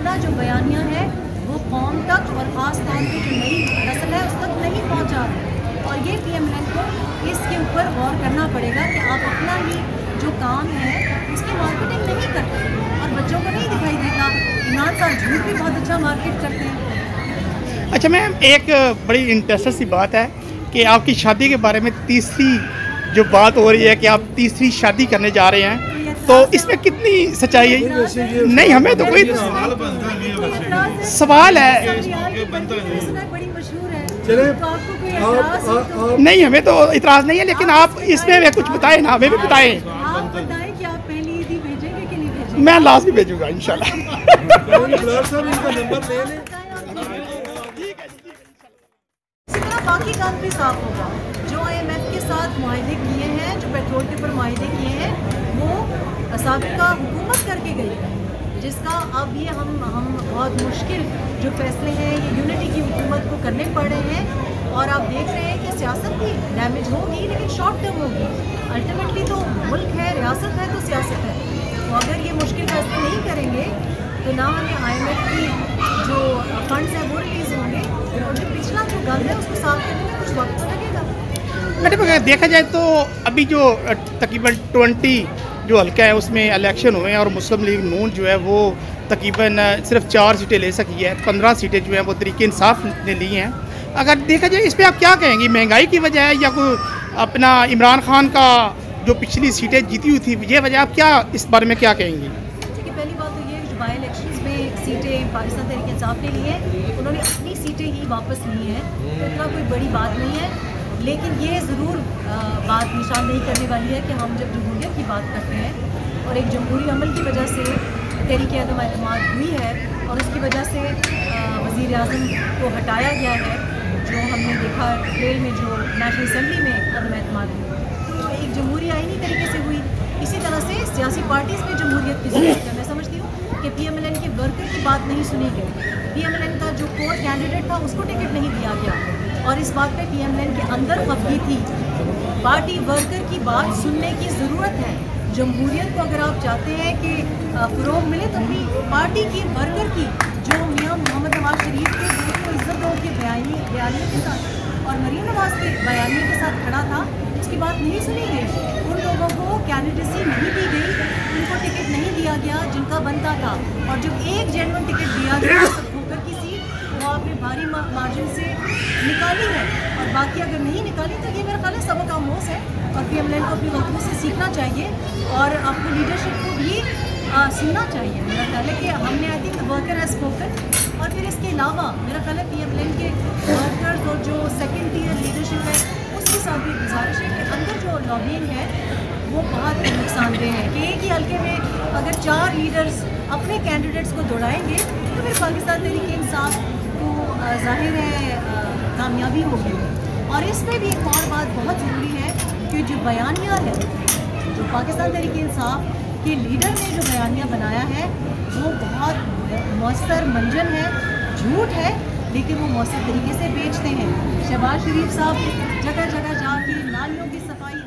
अपना जो बयानिया है वो कौम तक और ख़ास तौर पर जो नई नस्ल है उस तक नहीं पहुँचा रहे। और ये PMLN को इसके ऊपर गौर करना पड़ेगा कि आप अपना ही जो काम है उसकी मार्केटिंग नहीं करते और बच्चों को नहीं दिखाई देता। इमरान साहब झूठ भी बहुत अच्छा मार्केट करते हैं। अच्छा मैम, एक बड़ी इंटरेस्टिंग सी बात है कि आपकी शादी के बारे में तीसरी जो बात हो रही है कि आप तीसरी शादी करने जा रहे हैं, तो इसमें कितनी सच्चाई है? नहीं, हमें तो कोई सवाल है नहीं, हमें तो इतराज़ नहीं है, लेकिन आप इसमें कुछ बताएं ना, हमें भी बताएं। कि आप पहली ईदी भेजेंगे कि नहीं भेजेंगे? मैं लास्ट भी भेजूंगा इंशाल्लाह। बाकी काम भी साफ होगा। जो IMF के साथ मुआहदे किए हैं, जो पेट्रोल के ऊपर मुआहदे किए हैं, वो साबिका हुकूमत करके गई है, जिसका अब ये हम बहुत मुश्किल जो फैसले हैं ये यूनिटी की हुकूमत को करने पड़ रहे हैं। और आप देख रहे हैं कि सियासत भी डैमेज होगी, लेकिन शॉर्ट टर्म होगी। अल्टीमेटली तो मुल्क है, रियासत है तो सियासत है। तो अगर ये मुश्किल फैसले नहीं करेंगे तो ना हमें IMF की जो फंड्स हैं वो रिलीज़ होंगे और जो पिछला जो गंद है उसको साफ करने में कुछ वक्त लगेगा। मैडम अगर देखा जाए तो अभी जो तकरीबन 20 जो हल्का है उसमें इलेक्शन हुए हैं और मुस्लिम लीग नून जो है वो तकरीबन सिर्फ 4 सीटें ले सकी है। 15 सीटें जो हैं वो तरीके इंसाफ ने ली हैं। अगर देखा जाए इस पर आप क्या कहेंगी? महंगाई की वजह है या कोई अपना इमरान खान का जो पिछली सीटें जीती हुई थी ये वजह? आप क्या इस बारे में क्या कहेंगी? देखिए, पहली बात तो ये जो बाई इलेक्शंस में सीटें पाकिस्तान तहरीक इंसाफ ने ली हैं, उन्होंने अपनी सीटें ही वापस ली हैं, तो इतना कोई बड़ी बात नहीं है। लेकिन ये ज़रूर बात निशानदेही करने वाली है कि हम जब जमहूरियत की बात करते हैं और एक जमहूरी अमल की वजह से तहरीक अदम एतमाद हुई है और उसकी वजह से वज़ीर आज़म को हटाया गया है, जो हमने देखा अप्रैल में जो नेशनल असम्बली में अदम एतमाद हुई, तो एक जमहूरी आईनी तरीके से हुई। इसी तरह से सियासी पार्टीज़ में जमहूरियत की ज़रूरत है। मैं समझती हूँ कि PMLN के वर्कर की बात नहीं सुनी गई। PMLN का जो कोर कैंडिडेट था उसको टिकट नहीं दिया गया और इस बात पे PMLN के अंदर खफगी थी। पार्टी वर्कर की बात सुनने की ज़रूरत है। जमहूरियत को अगर आप चाहते हैं कि फ़रोग़ मिले तो अपनी पार्टी की वर्कर की जो मियां मोहम्मद नवाज शरीफ के देश को इज्जत दो के बयानियों के साथ और मरीम नवाज के बयानियों के साथ खड़ा था, उसकी बात नहीं सुनी गई। उन लोगों को कैंडिडेसी नहीं दी गई, उनको टिकट नहीं दिया गया जिनका बनता था। और जब एक जेन्युइन टिकट दिया गया ठोकर की सीट वो आपने भारी मार्जिन से निकाली है और बाकी अगर नहीं निकाली तो ये मेरा ख्याल है सबक आमोज़ है और PMLN को अपनी गलतियों से सीखना चाहिए और आपको लीडरशिप को भी सुनना चाहिए। मेरा ख्याल है कि हमने I think worker has spoken और फिर इसके अलावा मेरा ख्याल है PMLN के वर्कर्स और जो सेकेंड टियर लीडरशिप है उसके साथ भी गुजारिश है कि अंदर जो लॉबिंग है वो बहुत नुकसानदेह है कि एक ही हल्के में अगर 4 लीडर्स अपने कैंडिडेट्स को दौड़ाएंगे तो फिर पाकिस्तान तहरीक इंसाफ को जाहिर है कामयाबी होगी। और इसमें भी एक और बात बहुत ज़रूरी है कि जो बयानिया है, जो पाकिस्तान तहरीक इंसाफ के लीडर ने जो बयानिया बनाया है वो बहुत मौसर मंजन है, झूठ है, लेकिन वो मौसर तरीके से बेचते हैं। शहबाज शरीफ साहब जगह जगह जाके नालियों की सफाई